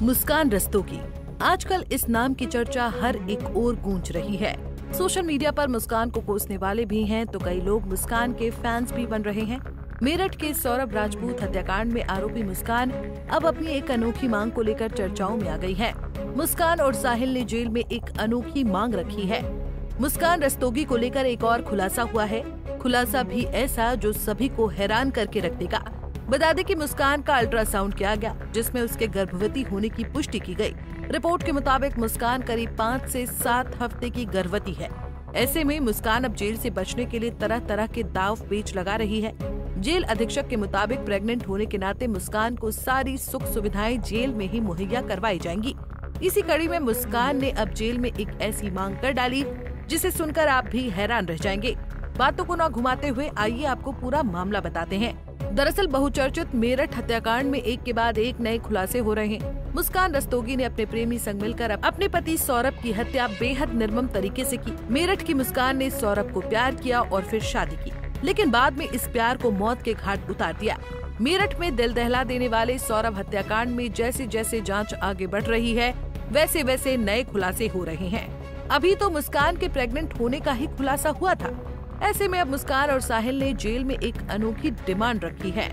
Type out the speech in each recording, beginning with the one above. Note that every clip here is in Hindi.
मुस्कान रस्तोगी, आजकल इस नाम की चर्चा हर एक ओर गूंज रही है। सोशल मीडिया पर मुस्कान को कोसने वाले भी हैं तो कई लोग मुस्कान के फैंस भी बन रहे हैं। मेरठ के सौरभ राजपूत हत्याकांड में आरोपी मुस्कान अब अपनी एक अनोखी मांग को लेकर चर्चाओं में आ गई है। मुस्कान और साहिल ने जेल में एक अनोखी मांग रखी है। मुस्कान रस्तोगी को लेकर एक और खुलासा हुआ है, खुलासा भी ऐसा जो सभी को हैरान करके रख देगा। बता दें कि मुस्कान का अल्ट्रासाउंड किया गया, जिसमें उसके गर्भवती होने की पुष्टि की गई। रिपोर्ट के मुताबिक मुस्कान करीब 5 से 7 हफ्ते की गर्भवती है। ऐसे में मुस्कान अब जेल से बचने के लिए तरह तरह के दाव पेच लगा रही है। जेल अधीक्षक के मुताबिक प्रेग्नेंट होने के नाते मुस्कान को सारी सुख सुविधाएं जेल में ही मुहैया करवाई जाएंगी। इसी कड़ी में मुस्कान ने अब जेल में एक ऐसी मांग कर डाली जिसे सुनकर आप भी हैरान रह जाएंगे। बातों को न घुमाते हुए आइए आपको पूरा मामला बताते हैं। दरअसल बहुचर्चित मेरठ हत्याकांड में एक के बाद एक नए खुलासे हो रहे हैं। मुस्कान रस्तोगी ने अपने प्रेमी संग मिलकर अपने पति सौरभ की हत्या बेहद निर्मम तरीके से की। मेरठ की मुस्कान ने सौरभ को प्यार किया और फिर शादी की, लेकिन बाद में इस प्यार को मौत के घाट उतार दिया। मेरठ में दिल दहला देने वाले सौरभ हत्याकांड में जैसे जैसे जांच आगे बढ़ रही है, वैसे वैसे नए खुलासे हो रहे हैं। अभी तो मुस्कान के प्रेग्नेंट होने का ही खुलासा हुआ था। ऐसे में अब मुस्कान और साहिल ने जेल में एक अनोखी डिमांड रखी है।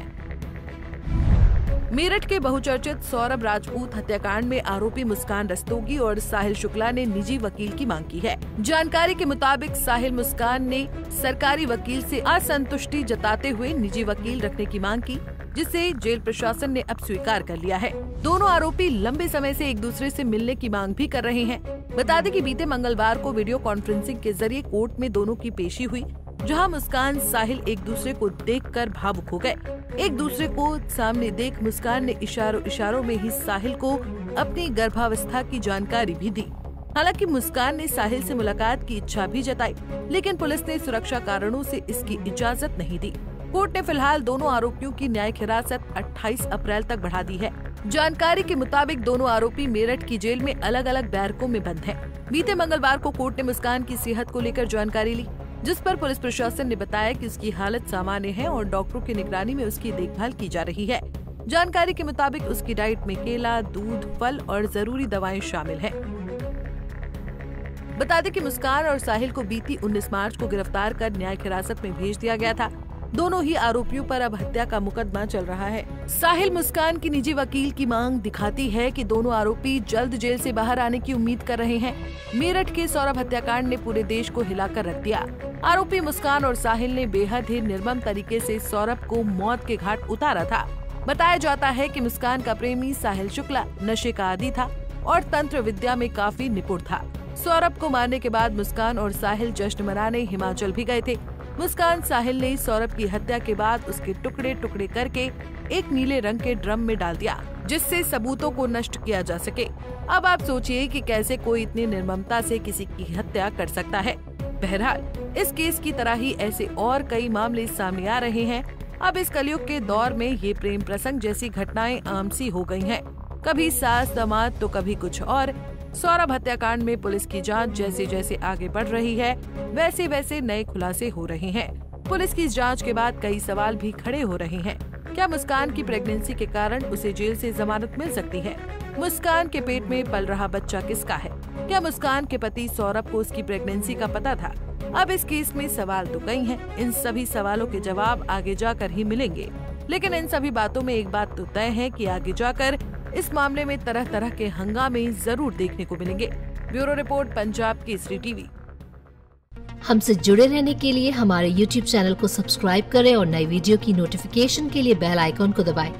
मेरठ के बहुचर्चित सौरभ राजपूत हत्याकांड में आरोपी मुस्कान रस्तोगी और साहिल शुक्ला ने निजी वकील की मांग की है। जानकारी के मुताबिक साहिल मुस्कान ने सरकारी वकील से असंतुष्टि जताते हुए निजी वकील रखने की मांग की, जिसे जेल प्रशासन ने अब स्वीकार कर लिया है। दोनों आरोपी लंबे समय से एक दूसरे से मिलने की मांग भी कर रहे हैं। बता दें कि बीते मंगलवार को वीडियो कॉन्फ्रेंसिंग के जरिए कोर्ट में दोनों की पेशी हुई, जहां मुस्कान साहिल एक दूसरे को देखकर भावुक हो गए। एक दूसरे को सामने देख मुस्कान ने इशारों में ही साहिल को अपनी गर्भावस्था की जानकारी भी दी। हालांकि मुस्कान ने साहिल से मुलाकात की इच्छा भी जताई, लेकिन पुलिस ने सुरक्षा कारणों से इसकी इजाजत नहीं दी। कोर्ट ने फिलहाल दोनों आरोपियों की न्यायिक हिरासत 28 अप्रैल तक बढ़ा दी है। जानकारी के मुताबिक दोनों आरोपी मेरठ की जेल में अलग अलग बैरकों में बंद हैं। बीते मंगलवार को कोर्ट ने मुस्कान की सेहत को लेकर जानकारी ली, जिस पर पुलिस प्रशासन ने बताया कि उसकी हालत सामान्य है और डॉक्टरों की निगरानी में उसकी देखभाल की जा रही है। जानकारी के मुताबिक उसकी डाइट में केला, दूध, फल और जरूरी दवाएं शामिल हैं। बता दें कि मुस्कान और साहिल को बीती 19 मार्च को गिरफ्तार कर न्यायिक हिरासत में भेज दिया गया था। दोनों ही आरोपियों पर अब हत्या का मुकदमा चल रहा है। साहिल मुस्कान की निजी वकील की मांग दिखाती है कि दोनों आरोपी जल्द जेल से बाहर आने की उम्मीद कर रहे हैं। मेरठ के सौरभ हत्याकांड ने पूरे देश को हिलाकर रख दिया। आरोपी मुस्कान और साहिल ने बेहद ही निर्मम तरीके से सौरभ को मौत के घाट उतारा था। बताया जाता है कि मुस्कान का प्रेमी साहिल शुक्ला नशे का आदी था और तंत्र विद्या में काफी निपुण था। सौरभ को मारने के बाद मुस्कान और साहिल जश्न मनाने हिमाचल भी गए थे। मुस्कान साहिल ने सौरभ की हत्या के बाद उसके टुकड़े टुकड़े करके एक नीले रंग के ड्रम में डाल दिया, जिससे सबूतों को नष्ट किया जा सके। अब आप सोचिए कि कैसे कोई इतनी निर्ममता से किसी की हत्या कर सकता है। बहरहाल इस केस की तरह ही ऐसे और कई मामले सामने आ रहे हैं। अब इस कलयुग के दौर में ये प्रेम प्रसंग जैसी घटनाएं आम सी हो गई हैं। कभी सास दामाद तो कभी कुछ और। सौरभ हत्याकांड में पुलिस की जांच जैसे जैसे आगे बढ़ रही है, वैसे वैसे नए खुलासे हो रहे हैं। पुलिस की इस जांच के बाद कई सवाल भी खड़े हो रहे हैं। क्या मुस्कान की प्रेगनेंसी के कारण उसे जेल से जमानत मिल सकती है? मुस्कान के पेट में पल रहा बच्चा किसका है? क्या मुस्कान के पति सौरभ को उसकी प्रेगनेंसी का पता था? अब इस केस में सवाल तो कई हैं। इन सभी सवालों के जवाब आगे जाकर ही मिलेंगे, लेकिन इन सभी बातों में एक बात तो तय है कि आगे जाकर इस मामले में तरह तरह के हंगामे जरूर देखने को मिलेंगे। Bureau report, Punjab Kesari TV. हमसे जुड़े रहने के लिए हमारे YouTube चैनल को सब्सक्राइब करें और नई वीडियो की नोटिफिकेशन के लिए बेल आइकॉन को दबाएं।